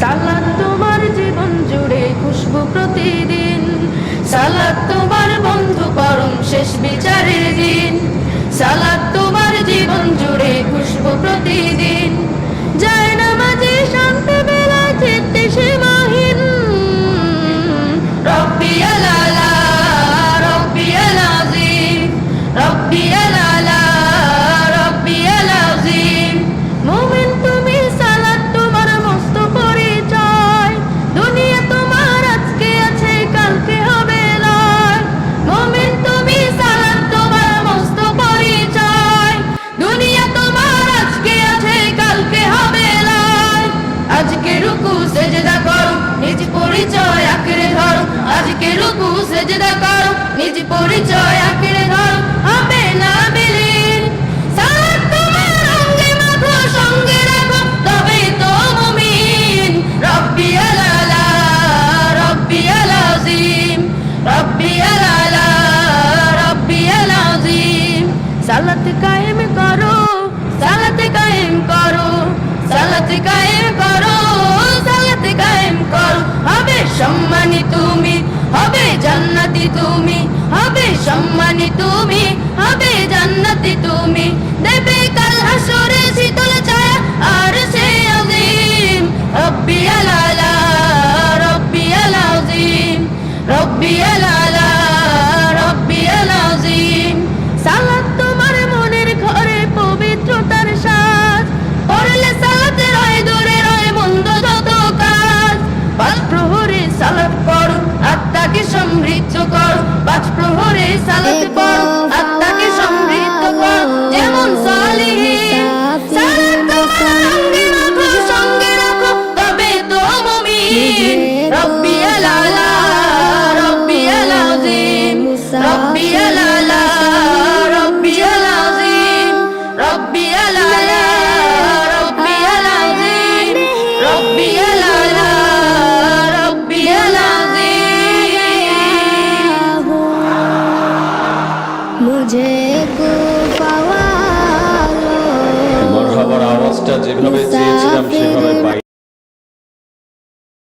সালাত তোমার জীবন জুড়ে খুশবু প্রতিদিন, সালাত তোমার বন্ধু পরম শেষ বিচারের দিন, সালাত তোমার জীবন জুড়ে খুশবু প্রতিদিন। যায় নামাজে শান্তি বেলায় চিত্তে সীমাহীন, রব্বিয়াল আলা রব্বিয়াল আযীম, রব্বিয়াল আলা রব্বিয়াল আযীম। মুমিন তুমি সালাত তোমার মস্ত পরিচয়, দুনিয়া তোমার আজকে আছে কালকে হবে লয়। মুমিন তুমি সালাত তোমার মস্ত পরিচয়, দুনিয়া তোমার আজকে আছে কালকে হবে লয়। আজকে রুকু সেজদা করো নিজ পরিচয় আঁকড়ে ধরো, আজকে রুকু সেজদা করো নিজ পরিচয় আঁকড়ে ধরো, হবে না বিলীন। সালাত তোমার অঙ্গে মাখো সঙ্গে রাখো তবেই তো মুমিন। রব্বিয়াল আলা রব্বিয়াল আযীম, রব্বিয়াল আলা রব্বিয়াল আযীম। সালাত কায়েম করো, সালাত কায়েম করো, সালাত কায়েম করো, সালাত কায়েম করো। হবে সম্মানী তুমি, হবে জান্নাতি তুমি, হবে সম্মানী তুমি, হবে জান্নাতি তুমি। দেবে কাল হাসরে শীতল ছায়া আর সে আযীম। রব্বিয়াল আলা রব্বিয়াল আযীম, রব্বিয়াল আলা রব্বিয়াল আযীম। সালাত তোমার মনের ঘরে পবিত্রতার সাজ, পড়লে সালাতে রয় দূরে রয় মন্দ যত কাজ। পাঁচ প্রহরে সালাত পড়ো আত্মাকে সমৃদ্ধ করো, পাঁচ প্রহরে সালাত পড়ো আত্মাকে সমৃদ্ধ করো যেমন সালিহিন। সালাত তোমার অঙ্গে মাখো সঙ্গে রাখো তবে তো মুমিন। রব্বিয়াল আলা রব্বিয়াল আযীম, রব্বিয়াল আলা রব্বিয়াল আযীম, রব্বিয়াল আলা রব্বিয়াল আযীম, রব্বিয়াল আলা রব্বিয়াল আযীম। মুঝে কো পাওয়া লো, মারহাবার আওয়াজটা যেভাবে চেয়েছিলাম সেভাবে পাই।